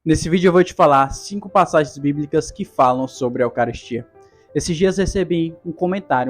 Nesse vídeo eu vou te falar 5 passagens bíblicas que falam sobre a Eucaristia. Esses dias recebi um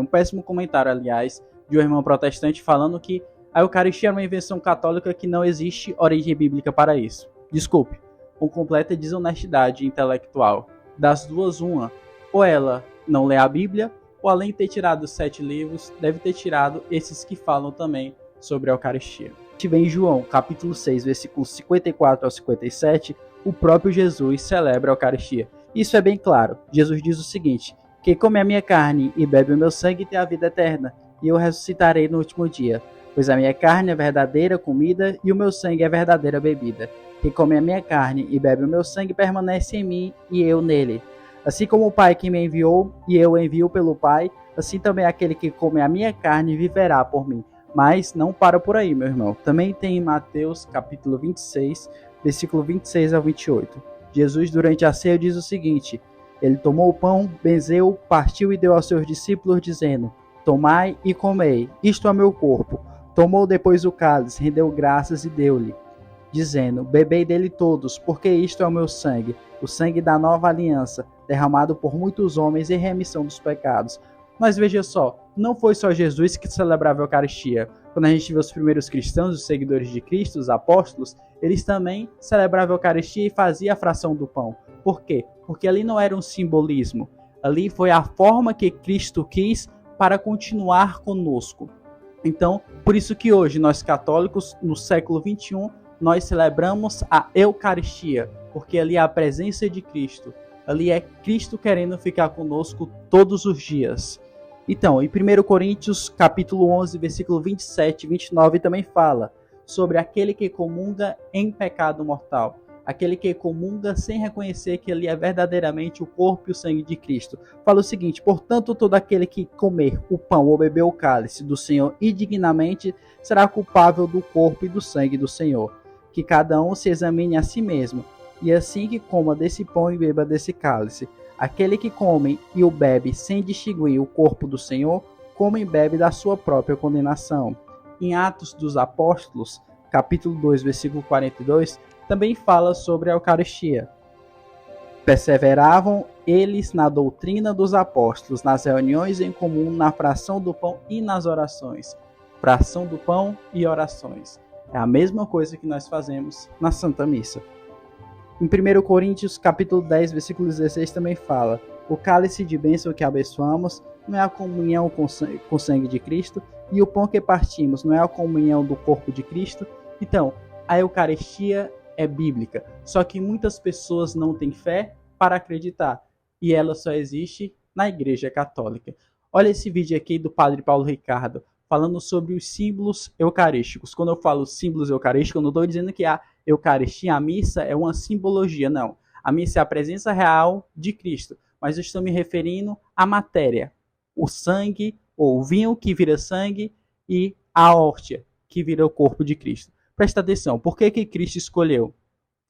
péssimo comentário, aliás, de um irmão protestante falando que a Eucaristia é uma invenção católica que não existe origem bíblica para isso. Desculpe, com completa desonestidade intelectual. Das duas, uma. Ou ela não lê a Bíblia, ou além de ter tirado 7 livros, deve ter tirado esses que falam também sobre a Eucaristia. A gente vê em João, capítulo 6, versículos 54 ao 57, o próprio Jesus celebra a Eucaristia. Isso é bem claro. Jesus diz o seguinte: quem come a minha carne e bebe o meu sangue tem a vida eterna, e eu ressuscitarei no último dia. Pois a minha carne é verdadeira comida e o meu sangue é verdadeira bebida. Quem come a minha carne e bebe o meu sangue permanece em mim e eu nele. Assim como o Pai que me enviou e eu envio pelo Pai, assim também aquele que come a minha carne viverá por mim. Mas não para por aí, meu irmão. Também tem em Mateus capítulo 26, versículo 26 ao 28. Jesus, durante a ceia, diz o seguinte: ele tomou o pão, benzeu, partiu e deu aos seus discípulos, dizendo: tomai e comei, isto é meu corpo. Tomou depois o cálice, rendeu graças e deu-lhe, dizendo: bebei dele todos, porque isto é o meu sangue, o sangue da nova aliança, derramado por muitos homens em remissão dos pecados. Mas veja só, não foi só Jesus que celebrava a Eucaristia. Quando a gente vê os primeiros cristãos, os seguidores de Cristo, os apóstolos, eles também celebravam a Eucaristia e faziam a fração do pão. Por quê? Porque ali não era um simbolismo. Ali foi a forma que Cristo quis para continuar conosco. Então, por isso que hoje nós católicos, no século XXI, nós celebramos a Eucaristia, porque ali é a presença de Cristo. Ali é Cristo querendo ficar conosco todos os dias. Então, em 1 Coríntios, capítulo 11, versículo 27 e 29, também fala sobre aquele que comunga em pecado mortal. Aquele que comunga sem reconhecer que ele é verdadeiramente o corpo e o sangue de Cristo. Fala o seguinte: portanto, todo aquele que comer o pão ou beber o cálice do Senhor indignamente será culpável do corpo e do sangue do Senhor. Que cada um se examine a si mesmo, e assim que coma desse pão e beba desse cálice. Aquele que come e o bebe sem distinguir o corpo do Senhor, come e bebe da sua própria condenação. Em Atos dos Apóstolos, capítulo 2, versículo 42, também fala sobre a Eucaristia. Perseveravam eles na doutrina dos apóstolos, nas reuniões em comum, na fração do pão e nas orações. Fração do pão e orações. É a mesma coisa que nós fazemos na Santa Missa. Em 1 Coríntios, capítulo 10, versículo 16, também fala: o cálice de bênção que abençoamos não é a comunhão com o sangue de Cristo, e o pão que partimos não é a comunhão do corpo de Cristo. Então, a Eucaristia é bíblica, só que muitas pessoas não têm fé para acreditar, e ela só existe na Igreja Católica. Olha esse vídeo aqui do Padre Paulo Ricardo, falando sobre os símbolos eucarísticos. Quando eu falo símbolos eucarísticos, eu não estou dizendo que a Eucaristia, a missa, é uma simbologia, não. A missa é a presença real de Cristo, mas eu estou me referindo à matéria, o sangue, ou o vinho que vira sangue, e a hóstia, que vira o corpo de Cristo. Presta atenção, por que Cristo escolheu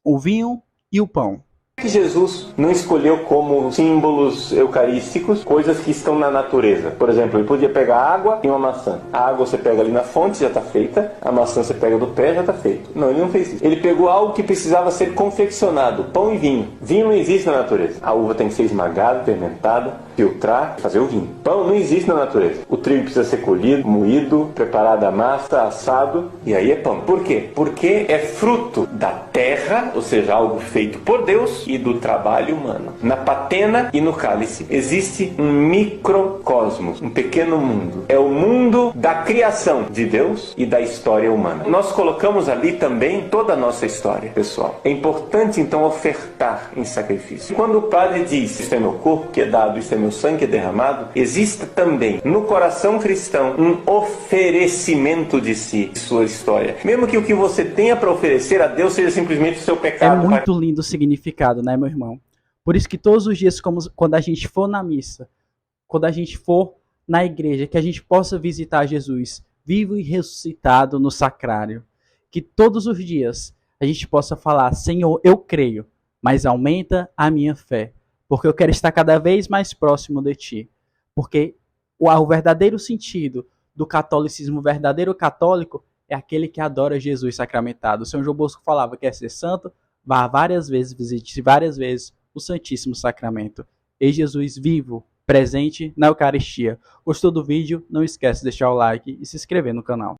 o vinho e o pão? Que Jesus não escolheu como símbolos eucarísticos coisas que estão na natureza. Por exemplo, ele podia pegar água e uma maçã. A água você pega ali na fonte, já está feita. A maçã você pega do pé, já está feito. Não, ele não fez isso. Ele pegou algo que precisava ser confeccionado, pão e vinho. Vinho não existe na natureza. A uva tem que ser esmagada, fermentada, filtrar, fazer o vinho. Pão não existe na natureza. O trigo precisa ser colhido, moído, preparada a massa, assado, e aí é pão. Por quê? Porque é fruto da terra, ou seja, algo feito por Deus, e do trabalho humano. Na patena e no cálice existe um microcosmos, um pequeno mundo. É o mundo da criação de Deus e da história humana. Nós colocamos ali também toda a nossa história, pessoal. É importante então ofertar em sacrifício. Quando o padre diz: isto é meu corpo que é dado, isto é meu sangue que é derramado, existe também no coração cristão um oferecimento de si, de sua história. Mesmo que o que você tenha para oferecer a Deus seja simplesmente o seu pecado. É muito lindo o significado, né, meu irmão? Por isso que todos os dias, quando a gente for na missa, quando a gente for na igreja, que a gente possa visitar Jesus vivo e ressuscitado no sacrário. Que todos os dias a gente possa falar: Senhor, eu creio, mas aumenta a minha fé, porque eu quero estar cada vez mais próximo de Ti. Porque o verdadeiro sentido do catolicismo, o verdadeiro católico, é aquele que adora Jesus sacramentado. O São João Bosco falava: quer ser santo? vá várias vezes, visite várias vezes o Santíssimo Sacramento. Eis Jesus vivo, presente na Eucaristia. Gostou do vídeo? Não esquece de deixar o like e se inscrever no canal.